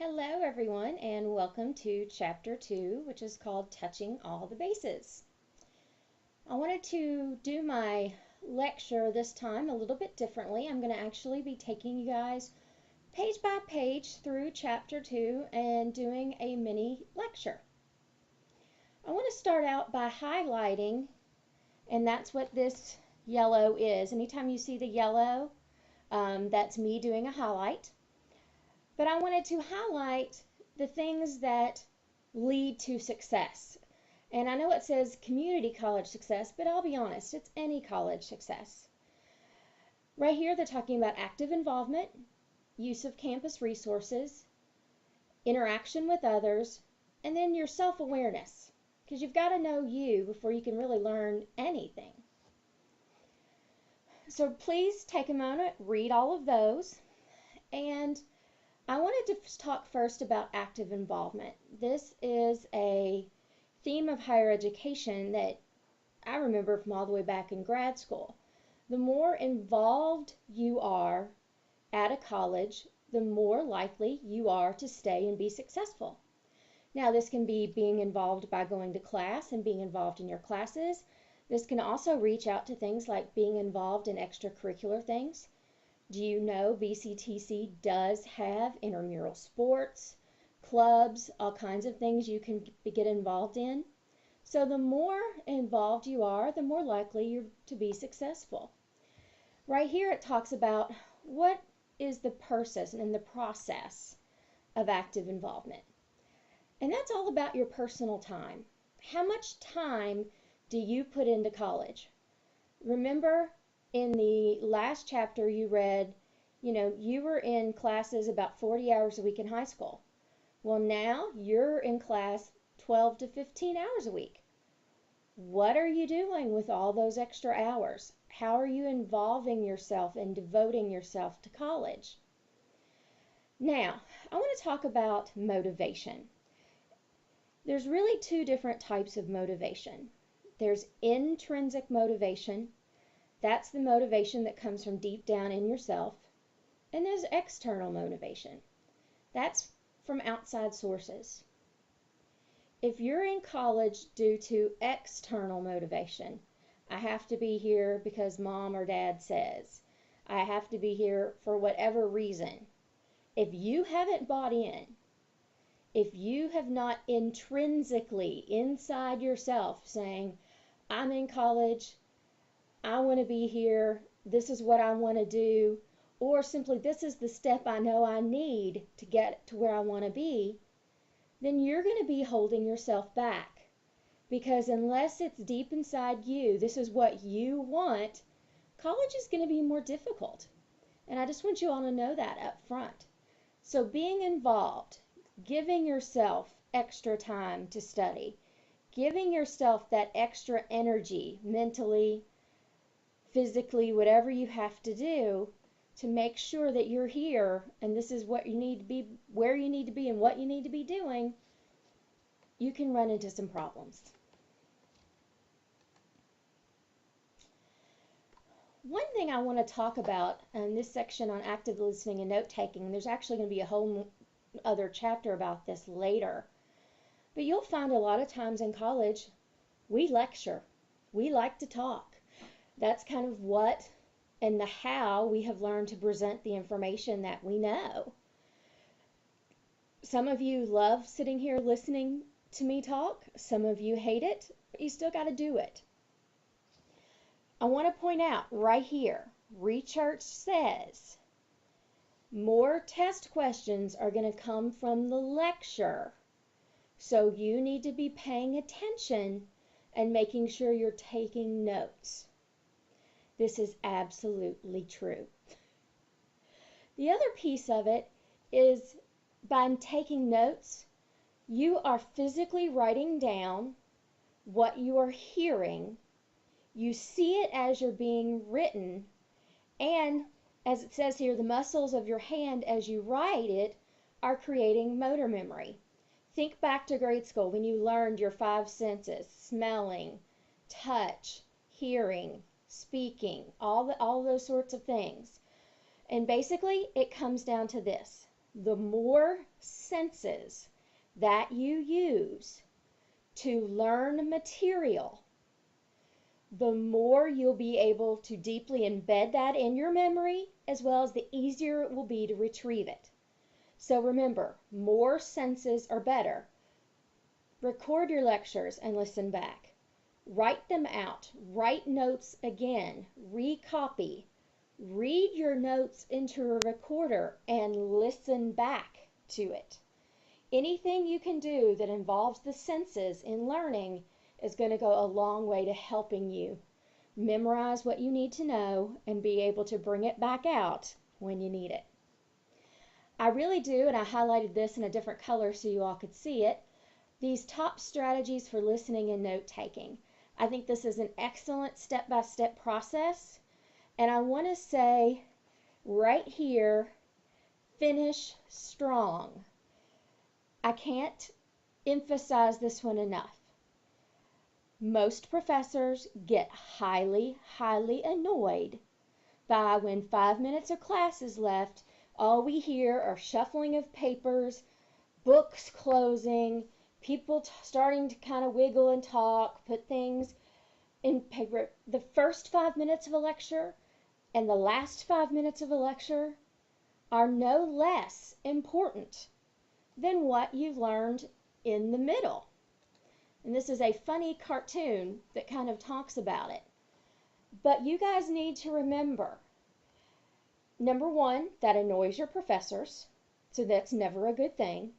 Hello everyone and welcome to Chapter 2, which is called Touching All the Bases. I wanted to do my lecture this time a little bit differently. I'm going to actually be taking you guys page by page through Chapter 2 and doing a mini lecture. I want to start out by highlighting, and that's what this yellow is. Anytime you see the yellow, that's me doing a highlight. But I wanted to highlight the things that lead to success. And I know it says community college success, but I'll be honest, it's any college success. Right here, they're talking about active involvement, use of campus resources, interaction with others, and then your self-awareness. Because you've got to know you before you can really learn anything. So please take a moment, read all of those, and I wanted to talk first about active involvement. This is a theme of higher education that I remember from all the way back in grad school. The more involved you are at a college, the more likely you are to stay and be successful. Now, this can be being involved by going to class and being involved in your classes. This can also reach out to things like being involved in extracurricular things. Do you know BCTC does have intramural sports, clubs, all kinds of things you can get involved in? So the more involved you are, the more likely you're to be successful. Right here it talks about what is the process and the process of active involvement. And that's all about your personal time. How much time do you put into college? Remember, in the last chapter you read, you were in classes about 40 hours a week in high school. Well, now you're in class 12 to 15 hours a week. What are you doing with all those extra hours? How are you involving yourself and devoting yourself to college? Now, I want to talk about motivation. There's really two different types of motivation. There's intrinsic motivation. That's the motivation that comes from deep down in yourself. And there's external motivation. That's from outside sources. If you're in college due to external motivation, I have to be here because mom or dad says, I have to be here for whatever reason. If you haven't bought in, if you have not intrinsically inside yourself saying, I'm in college, I want to be here, this is what I want to do, or simply this is the step I know I need to get to where I want to be, then you're going to be holding yourself back. Because unless it's deep inside you, this is what you want, college is going to be more difficult. And I just want you all to know that up front. So being involved, giving yourself extra time to study, giving yourself that extra energy mentally, physically, whatever you have to do to make sure that you're here and this is what you need to be, where you need to be and what you need to be doing, you can run into some problems. One thing I want to talk about in this section on active listening and note-taking, there's actually going to be a whole other chapter about this later, but you'll find a lot of times in college, we lecture. We like to talk. That's kind of what and the how we have learned to present the information that we know. Some of you love sitting here listening to me talk. Some of you hate it, but you still got to do it. I want to point out right here, research says more test questions are going to come from the lecture. So you need to be paying attention and making sure you're taking notes. This is absolutely true. The other piece of it is by taking notes, you are physically writing down what you are hearing. You see it as you're being written, and as it says here, the muscles of your hand as you write it are creating motor memory. Think back to grade school when you learned your 5 senses, smelling, touch, hearing, speaking, all those sorts of things. And basically, it comes down to this. The more senses that you use to learn material, the more you'll be able to deeply embed that in your memory, as well as the easier it will be to retrieve it. So remember, more senses are better. Record your lectures and listen back. Write them out. Write notes again. Recopy. Read your notes into a recorder and listen back to it. Anything you can do that involves the senses in learning is going to go a long way to helping you memorize what you need to know and be able to bring it back out when you need it. I really do, and I highlighted this in a different color so you all could see it, these top strategies for listening and note taking. I think this is an excellent step-by-step process, and I want to say right here, finish strong. I can't emphasize this one enough. Most professors get highly, highly annoyed by when 5 minutes of class is left, all we hear are shuffling of papers, books closing, people starting to kind of wiggle and talk, put things in paper. The first 5 minutes of a lecture and the last 5 minutes of a lecture are no less important than what you've learned in the middle. And this is a funny cartoon that kind of talks about it. But you guys need to remember, number one, that annoys your professors, so that's never a good thing.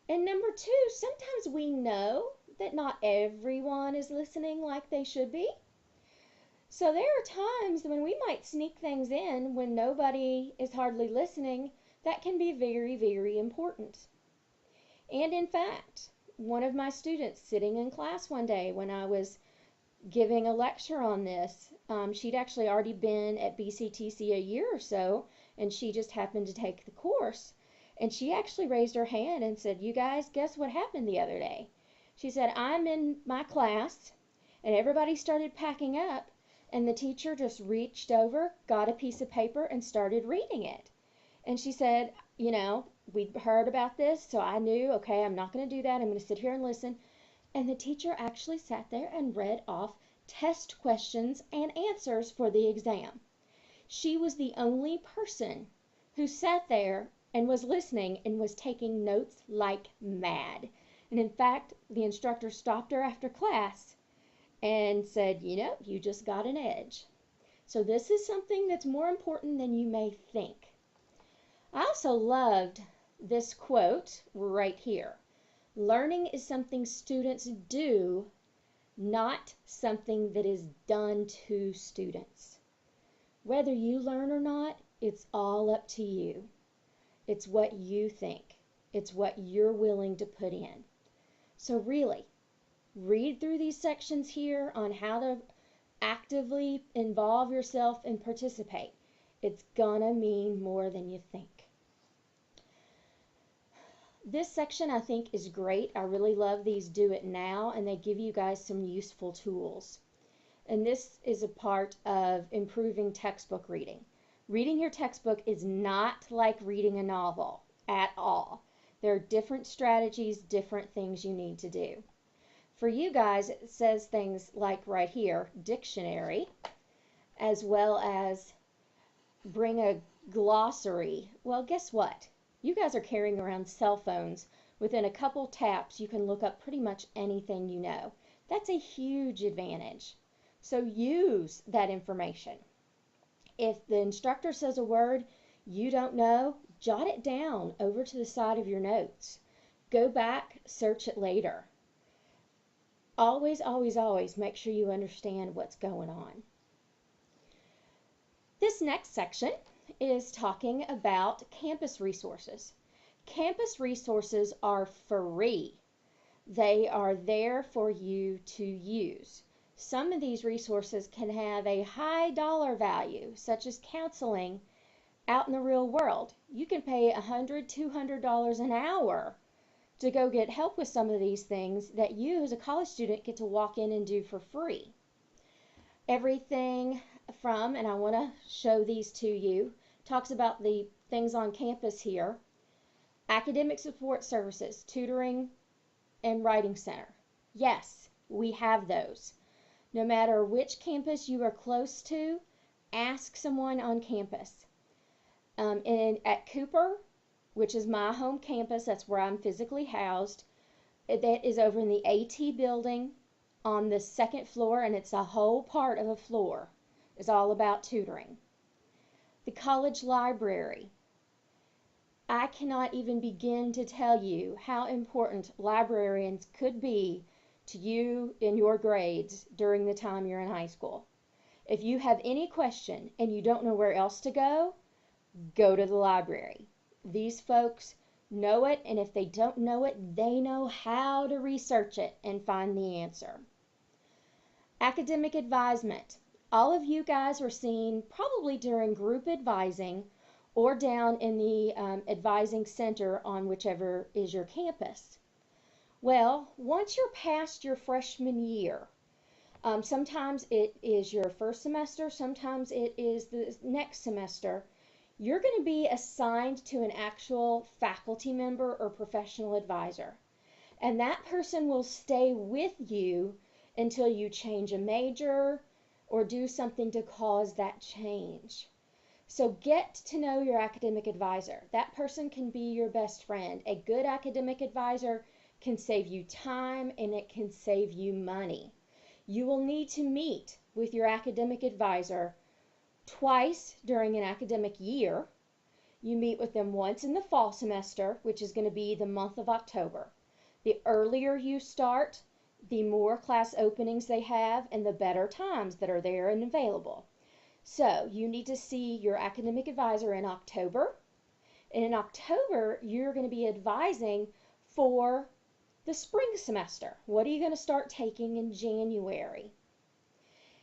And number two, sometimes we know that not everyone is listening like they should be. So there are times when we might sneak things in when nobody is hardly listening. That can be very, very important. And in fact, one of my students sitting in class one day when I was giving a lecture on this, she'd actually already been at BCTC a year or so, and she just happened to take the course. And she actually raised her hand and said, "You guys, guess what happened the other day?" She said, "I'm in my class, and everybody started packing up, and the teacher just reached over, got a piece of paper, and started reading it." And she said, we'd heard about this, so I knew, okay, I'm not going to do that. I'm going to sit here and listen. And the teacher actually sat there and read off test questions and answers for the exam. She was the only person who sat there and was listening and was taking notes like mad. And in fact, the instructor stopped her after class and said, you just got an edge. So this is something that's more important than you may think. I also loved this quote right here. Learning is something students do, not something that is done to students. Whether you learn or not, it's all up to you. It's what you think. It's what you're willing to put in. So really, read through these sections here on how to actively involve yourself and participate. It's gonna mean more than you think. This section I think is great. I really love these do it now, and they give you guys some useful tools. And this is a part of improving textbook reading. Reading your textbook is not like reading a novel at all. There are different strategies, different things you need to do. For you guys, it says things like right here, dictionary, as well as bring a glossary. Well, guess what? You guys are carrying around cell phones. Within a couple taps, you can look up pretty much anything you know. That's a huge advantage. So use that information. If the instructor says a word you don't know, jot it down over to the side of your notes. Go back, search it later. Always, always, always make sure you understand what's going on. This next section is talking about campus resources. Campus resources are free. They are there for you to use. Some of these resources can have a high dollar value, such as counseling out in the real world. You can pay $100, $200 an hour to go get help with some of these things that you as a college student get to walk in and do for free. Everything from, and I want to show these to you, talks about the things on campus here. Academic support services, tutoring, and writing center. Yes, we have those. No matter which campus you are close to, ask someone on campus. At Cooper, which is my home campus, that's where I'm physically housed, that is over in the AT building on the second floor, and it's a whole part of a floor. It's all about tutoring. The college library. I cannot even begin to tell you how important librarians could be to you in your grades during the time you're in high school. If you have any question and you don't know where else to go to the library. These folks know it, and if they don't know it, they know how to research it and find the answer. Academic advisement. All of you guys were seen probably during group advising or down in the advising center on whichever is your campus. Well, once you're past your freshman year, sometimes it is your first semester, sometimes it is the next semester, you're going to be assigned to an actual faculty member or professional advisor. And that person will stay with you until you change a major or do something to cause that change. So get to know your academic advisor. That person can be your best friend. A good academic advisor can save you time and it can save you money. You will need to meet with your academic advisor twice during an academic year. You meet with them once in the fall semester, which is going to be the month of October. The earlier you start, the more class openings they have and the better times that are there and available. So you need to see your academic advisor in October. And in October, you're going to be advising for the spring semester. What are you going to start taking in January?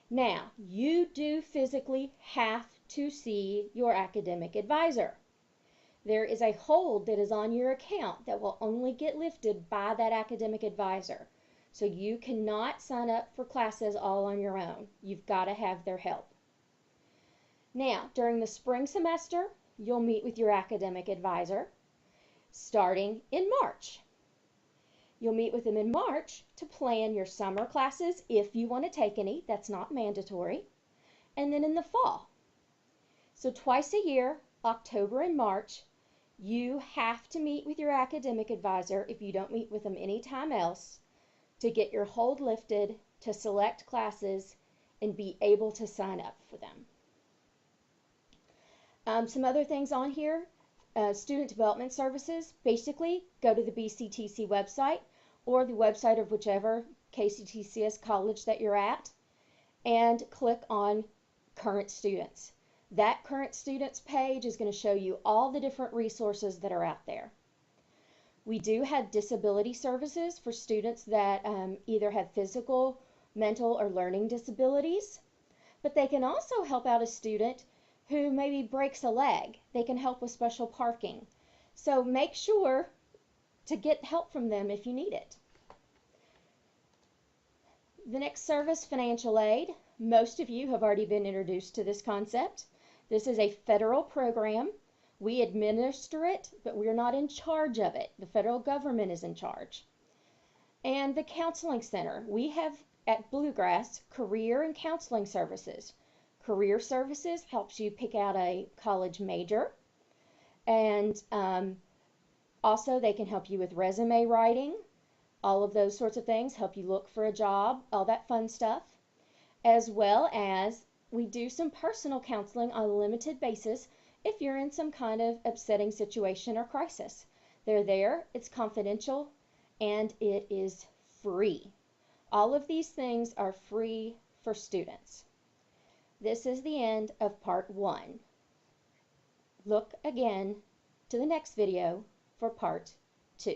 Now, you do physically have to see your academic advisor. There is a hold that is on your account that will only get lifted by that academic advisor. So you cannot sign up for classes all on your own. You've got to have their help. Now, during the spring semester, you'll meet with your academic advisor starting in March. You'll meet with them in March to plan your summer classes if you want to take any. That's not mandatory. And then in the fall. So twice a year, October and March, you have to meet with your academic advisor if you don't meet with them anytime else to get your hold lifted, to select classes, and be able to sign up for them. Some other things on here, student development services. Basically, go to the BCTC website or the website of whichever KCTCS college that you're at and click on current students. That current students page is going to show you all the different resources that are out there. We do have disability services for students that either have physical, mental, or learning disabilities, but they can also help out a student who maybe breaks a leg. They can help with special parking. So make sure to get help from them if you need it. The next service, financial aid. Most of you have already been introduced to this concept. This is a federal program. We administer it, but we're not in charge of it. The federal government is in charge. And the counseling center. We have at Bluegrass career and counseling services. Career services helps you pick out a college major, and also they can help you with resume writing, all of those sorts of things, help you look for a job, all that fun stuff, as well as we do some personal counseling on a limited basis if you're in some kind of upsetting situation or crisis. They're there, it's confidential, and it is free. All of these things are free for students. This is the end of part 1. Look again to the next video for part 2.